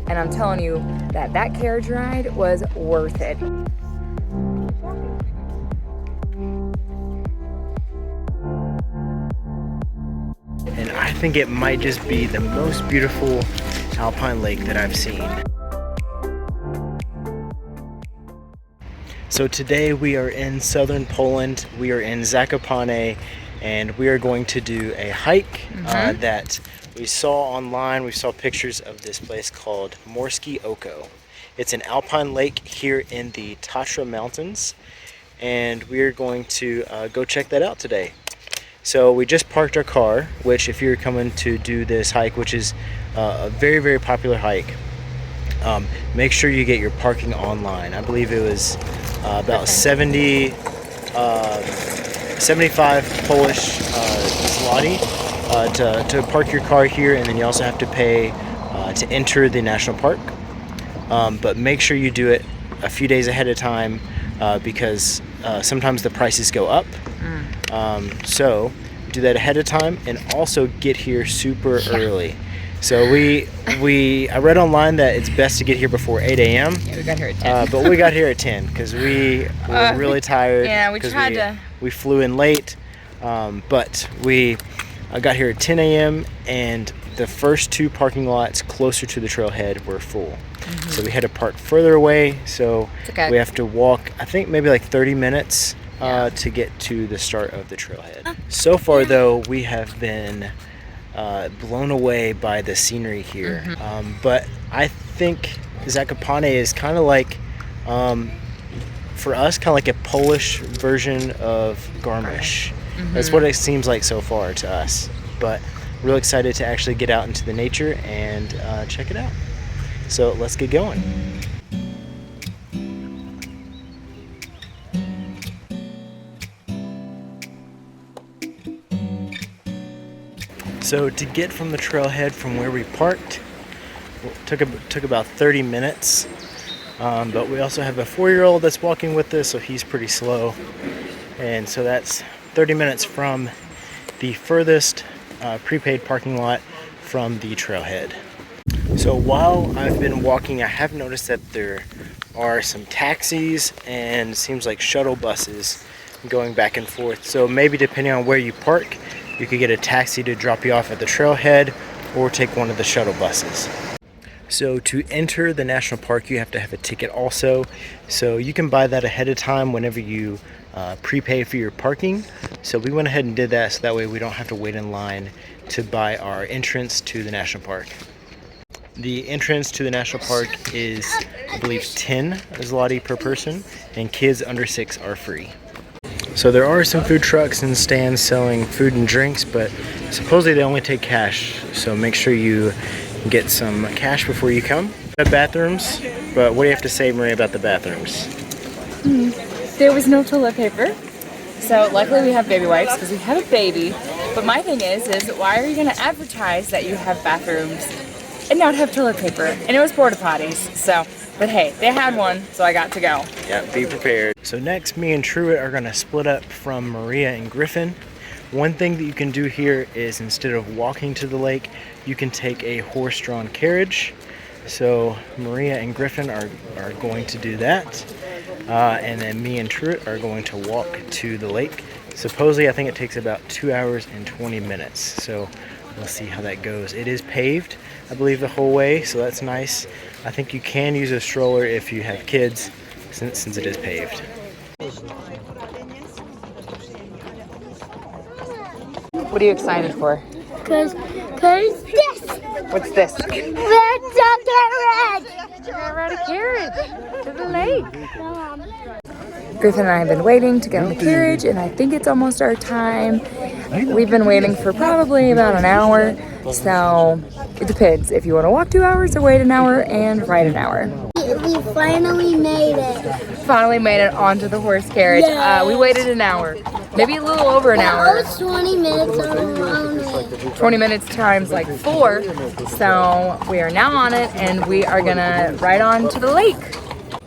and I'm telling you that that carriage ride was worth it. And I think it might just be the most beautiful alpine lake that I've seen. So today we are in southern Poland. We are in Zakopane, and we are going to do a hike that we saw online. We saw pictures of this place called Morskie Oko. It's an alpine lake here in the Tatra Mountains, and we are going to go check that out today. So we just parked our car, which if you're coming to do this hike, which is a very, very popular hike, make sure you get your parking online. I believe it was about 75 Polish zloty to park your car here, and then you also have to pay to enter the national park. But make sure you do it a few days ahead of time because sometimes the prices go up. So do that ahead of time, and also get here super early. So I read online that it's best to get here before 8 a.m. Yeah, we got here at 10. But we got here at 10 because we were really tired. Yeah, we tried to. We flew in late, but we got here at 10 a.m. and the first two parking lots closer to the trailhead were full. So we had to park further away. So we have to walk, I think maybe like 30 minutes to get to the start of the trailhead. So far though, we have been blown away by the scenery here. But I think Zakopane is kind of like, for us, kind of like a Polish version of Garmisch. That's what it seems like so far to us. But real excited to actually get out into the nature and check it out. So let's get going. So to get from the trailhead from where we parked, took about 30 minutes. But we also have a 4-year-old that's walking with us, so he's pretty slow. And so that's 30 minutes from the furthest prepaid parking lot from the trailhead. So while I've been walking, I have noticed that there are some taxis and it seems like shuttle buses going back and forth. So maybe depending on where you park, you could get a taxi to drop you off at the trailhead or take one of the shuttle buses. So to enter the national park, you have to have a ticket also. So you can buy that ahead of time whenever you prepay for your parking. So we went ahead and did that so that way we don't have to wait in line to buy our entrance to the national park. The entrance to the national park is, I believe, 10 zloty per person, and kids under 6 are free. So there are some food trucks and stands selling food and drinks, but supposedly they only take cash. So make sure you get some cash before you come. The bathrooms, but what do you have to say, Maria, about the bathrooms? There was no toilet paper. So luckily we have baby wipes because we have a baby. But my thing is why are you going to advertise that you have bathrooms and not have toilet paper? And it was porta potties. So, but hey, they had one, so I got to go. Yeah, be prepared. So next, me and Truett are going to split up from Maria and Griffin. One thing that you can do here is instead of walking to the lake, you can take a horse-drawn carriage. So Maria and Griffin are going to do that. And then me and Truett are going to walk to the lake. Supposedly, I think it takes about 2 hours and 20 minutes. So we'll see how that goes. It is paved, I believe, the whole way, so that's nice. I think you can use a stroller if you have kids, since it is paved. What are you excited for? Cause this. What's this? That's a carriage. We're gonna ride a carriage to the lake. Griffin and I have been waiting to get on the carriage, and I think it's almost our time. We've been waiting for probably about an hour, so it depends if you want to walk 2 hours or wait an hour and ride an hour. We finally made it. Finally made it onto the horse carriage. We waited an hour, maybe a little over an hour. That was 20 minutes only. 20 minutes times like 4. So we are now on it, and we are gonna ride on to the lake.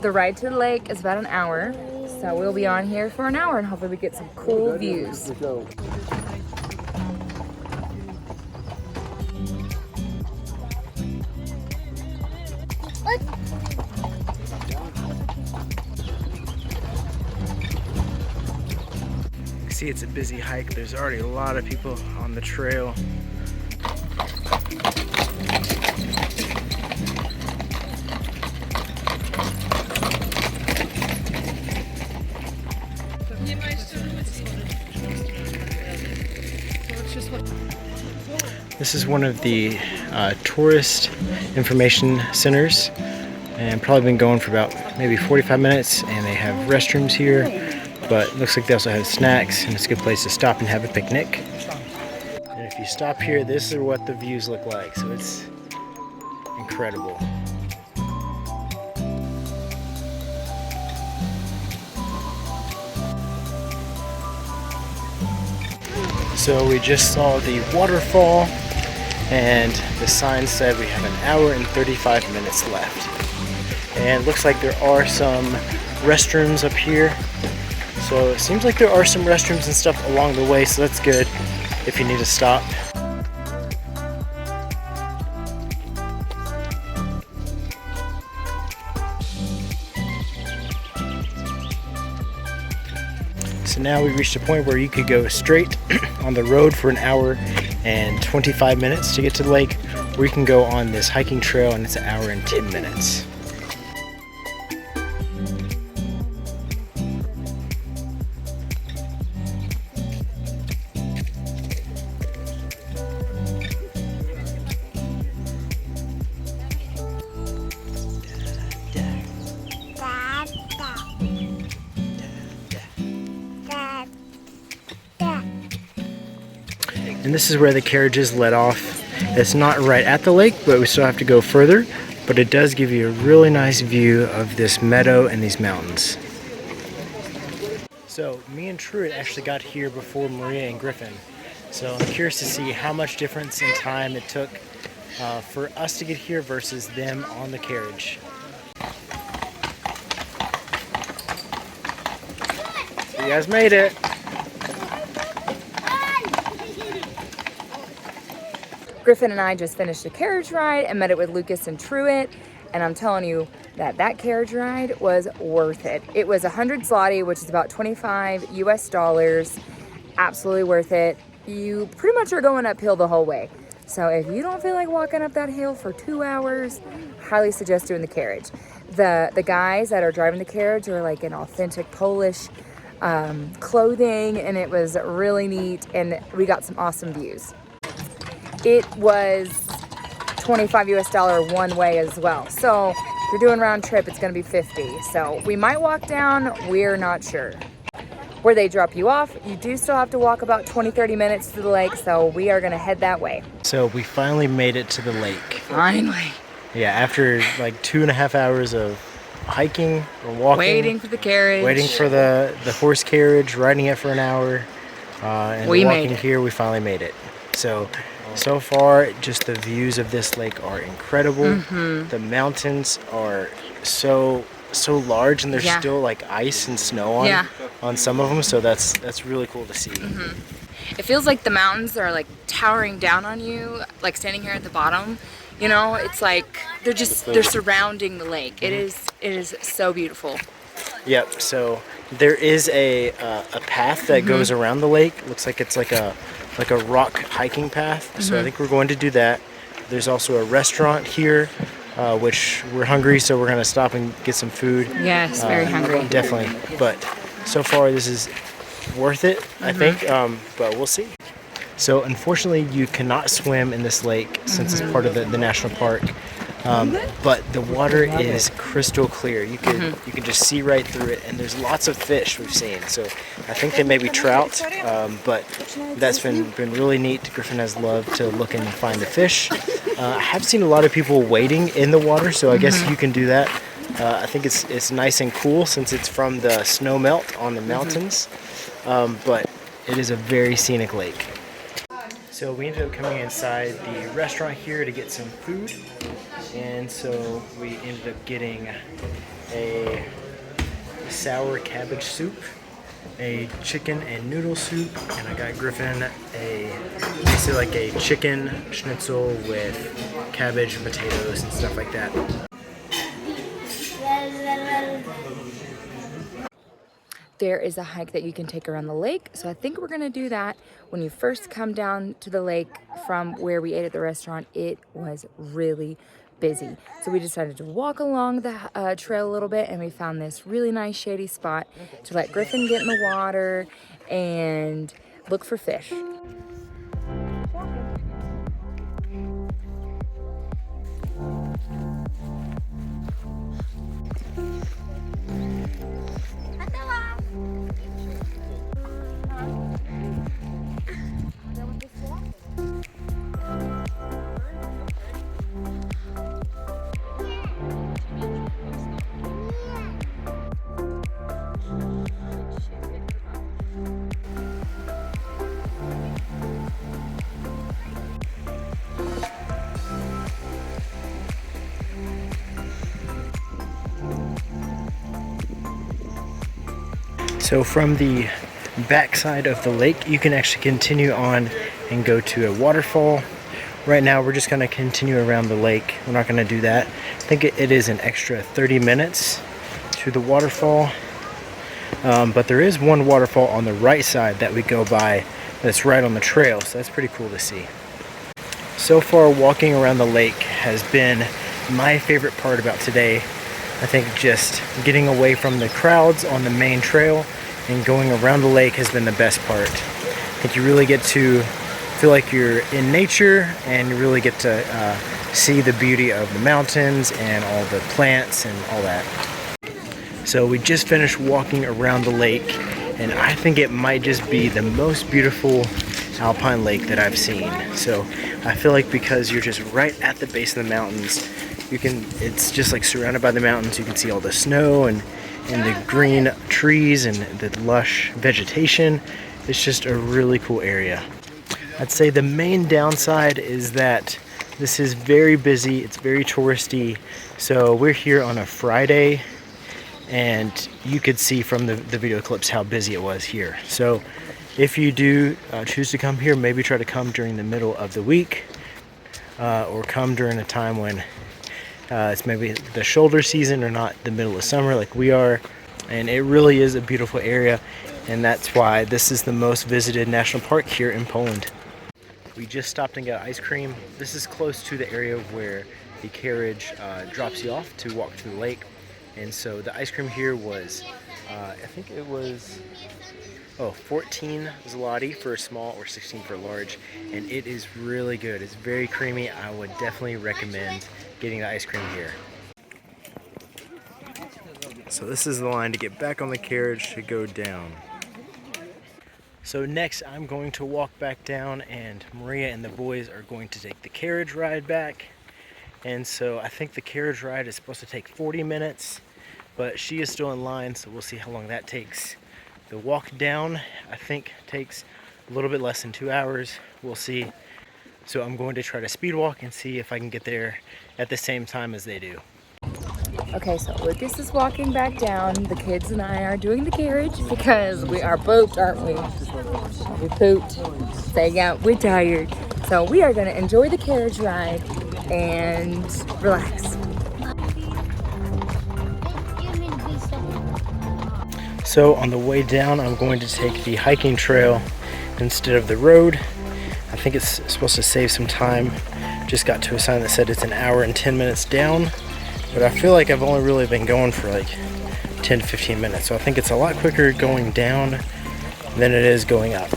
The ride to the lake is about an hour, so we'll be on here for an hour and hopefully we get some cool views. see it's a busy hike. There's already a lot of people on the trail. This is one of the tourist information centers, and probably been going for about maybe 45 minutes, and they have restrooms here, but it looks like they also have snacks, and it's a good place to stop and have a picnic. And if you stop here, this is what the views look like, so it's incredible. So we just saw the waterfall, and the sign said we have an hour and 35 minutes left. And it looks like there are some restrooms up here. So it seems like there are some restrooms and stuff along the way, so that's good if you need to stop. So now we reached a point where you could go straight on the road for an hour and 25 minutes to get to the lake, or you can go on this hiking trail and it's an hour and 10 minutes. And this is where the carriages let off. It's not right at the lake, but we still have to go further. But it does give you a really nice view of this meadow and these mountains. So me and Truett actually got here before Maria and Griffin. So I'm curious to see how much difference in time it took for us to get here versus them on the carriage. You guys made it. Griffin and I just finished a carriage ride and met it with Lucas and Truett, and I'm telling you that carriage ride was worth it. It was 100 zloty, which is about 25 US dollars. Absolutely worth it. You pretty much are going uphill the whole way. So if you don't feel like walking up that hill for 2 hours, highly suggest doing the carriage. The guys that are driving the carriage are like in authentic Polish clothing, and it was really neat, and we got some awesome views. It was 25 US dollar one way as well. So if you're doing round trip, it's gonna be 50. So we might walk down, we're not sure. Where they drop you off, you do still have to walk about 20-30 minutes to the lake, so we are gonna head that way. So we finally made it to the lake. Finally. Yeah, after like 2.5 hours of hiking or walking. Waiting for the carriage. Waiting for the horse carriage, riding it for an hour, and We walking made it. here, we finally made it. So far, just the views of this lake are incredible. Mm-hmm. The mountains are so large, and there's Yeah. still like ice and snow on some of them. So that's really cool to see. Mm-hmm. It feels like the mountains are like towering down on you, like standing here at the bottom. You know, it's like they're surrounding the lake. It is so beautiful. Yep. So there is a path that goes around the lake. Looks like it's like a rock hiking path. So I think we're going to do that. There's also a restaurant here, which we're hungry, so we're gonna stop and get some food. Yes, very hungry. Definitely. But so far this is worth it, I think. But we'll see. So unfortunately, you cannot swim in this lake since it's part of the national park. But the water is crystal clear. You can just see right through it, and there's lots of fish we've seen. So I think they may be trout, but that's been really neat. Griffin has loved to look and find the fish. I have seen a lot of people wading in the water, so I guess you can do that. I think it's nice and cool since it's from the snow melt on the mountains, but it is a very scenic lake. So we ended up coming inside the restaurant here to get some food, and so we ended up getting a sour cabbage soup, a chicken and noodle soup, and I got Griffin basically like a chicken schnitzel with cabbage and potatoes and stuff like that. there is a hike that you can take around the lake. So I think we're gonna do that. When you first come down to the lake from where we ate at the restaurant, it was really busy. So we decided to walk along the trail a little bit, and we found this really nice shady spot to let Griffin get in the water and look for fish. So from the backside of the lake, you can actually continue on and go to a waterfall. Right now, we're just going to continue around the lake. We're not going to do that. I think it is an extra 30 minutes to the waterfall. But there is one waterfall on the right side that we go by that's right on the trail, so that's pretty cool to see. So far, walking around the lake has been my favorite part about today. I think just getting away from the crowds on the main trail and going around the lake has been the best part. I think you really get to feel like you're in nature, and you really get to see the beauty of the mountains and all the plants and all that. So we just finished walking around the lake, and I think it might just be the most beautiful alpine lake that I've seen. So I feel like because you're just right at the base of the mountains, it's just like surrounded by the mountains. You can see all the snow and the green trees and the lush vegetation. It's just a really cool area. I'd say the main downside is that this is very busy, it's very touristy. So we're here on a Friday, and you could see from the video clips how busy it was here. So if you do choose to come here, maybe try to come during the middle of the week, or come during a time when it's maybe the shoulder season or not the middle of summer like we are. And it really is a beautiful area, and that's why this is the most visited national park here in Poland. We just stopped and got ice cream. This is close to the area where the carriage drops you off to walk to the lake. And so the ice cream here was, I think it was 14 zloty for a small or 16 for a large, and it is really good. It's very creamy. I would definitely recommend getting the ice cream here. So this is the line to get back on the carriage to go down. So next I'm going to walk back down, and Maria and the boys are going to take the carriage ride back. And so I think the carriage ride is supposed to take 40 minutes, but she is still in line, so we'll see how long that takes. The walk down, I think, takes a little bit less than 2 hours. We'll see. So I'm going to try to speed walk and see if I can get there at the same time as they do. Okay, so Lucas is walking back down. The kids and I are doing the carriage because we are pooped, aren't we? We pooped. So yeah, we're tired. So we are gonna enjoy the carriage ride and relax. So on the way down, I'm going to take the hiking trail instead of the road. I think it's supposed to save some time. Just got to a sign that said it's an hour and 10 minutes down, but I feel like I've only really been going for like 10 to 15 minutes. So I think it's a lot quicker going down than it is going up.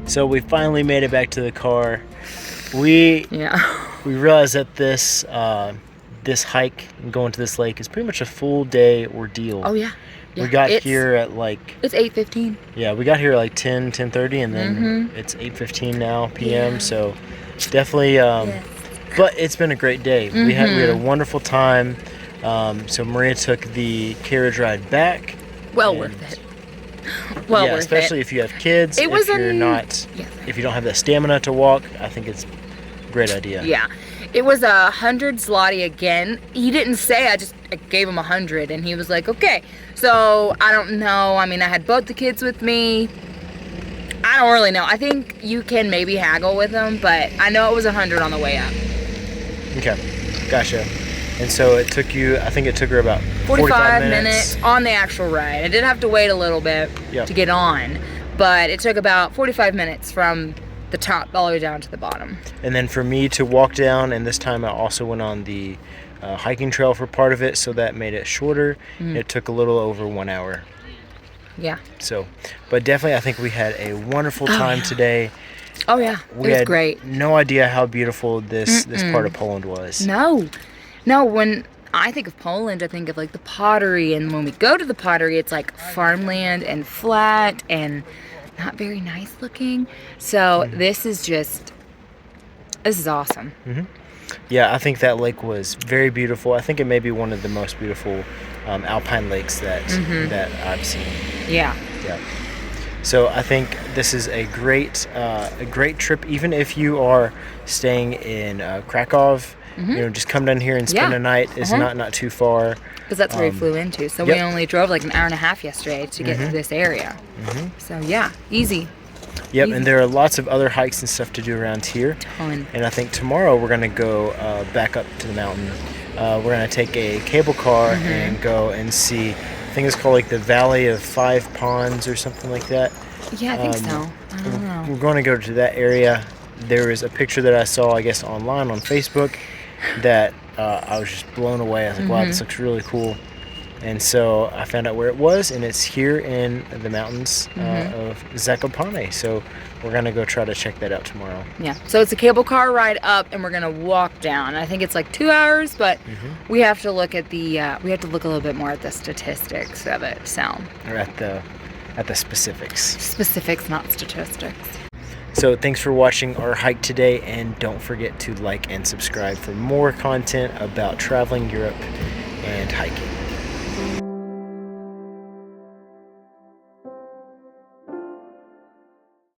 So we finally made it back to the car. We realized that this hike and going to this lake is pretty much a full day ordeal. Oh yeah. We got here at like... It's 8:15. Yeah, we got here at like 10:30, and then it's 8:15 now p.m. Yeah. So definitely, but it's been a great day. We had a wonderful time. So Maria took the carriage ride back. Well worth it. well yeah, worth especially it. if you have kids. It was if you're an- not, yeah. if you don't have the stamina to walk, I think it's a great idea. Yeah, it was 100 zloty again. He didn't say, I gave him 100, and he was like, okay. So I don't know. I mean, I had both the kids with me. I don't really know. I think you can maybe haggle with them, but I know it was 100 on the way up. Okay, gotcha. And so it took you, I think it took her about 45 minutes on the actual ride. I did have to wait a little bit Yep. to get on, but it took about 45 minutes from the top all the way down to the bottom. And then for me to walk down, and this time I also went on the hiking trail for part of it, so that made it shorter. It took a little over 1 hour. Yeah. So, but definitely I think we had a wonderful time today. Oh yeah, We it was had great. no idea how beautiful this part of Poland was. No, when I think of Poland, I think of like the pottery, and when we go to the pottery, it's like farmland and flat and not very nice looking. So this is awesome. Yeah, I think that lake was very beautiful. I think it may be one of the most beautiful alpine lakes that I've seen. Yeah. Yeah. So I think this is a great trip. Even if you are staying in Krakow, you know, just come down here and spend Yeah. a night. It's not too far. Because that's where we flew into. So yep. we only drove like an hour and a half yesterday to get to this area. So yeah, easy. Yep, Easy. and there are lots of other hikes and stuff to do around here. Ton. And I think tomorrow we're going to go back up to the mountain. We're going to take a cable car and go and see, I think it's called like the Valley of Five Ponds or something like that. Yeah, I think so. I don't know. We're going to go to that area. There was a picture that I saw, I guess, online on Facebook that I was just blown away. I was like, wow, this looks really cool. And so I found out where it was, and it's here in the mountains of Zakopane. So we're going to go try to check that out tomorrow. Yeah. So it's a cable car ride up, and we're gonna walk down. I think it's like 2 hours, but we have to look at the we have to look a little bit more at the statistics of it. So Or at the specifics. specifics, not statistics. So thanks for watching our hike today, and don't forget to like and subscribe for more content about traveling Europe and hiking.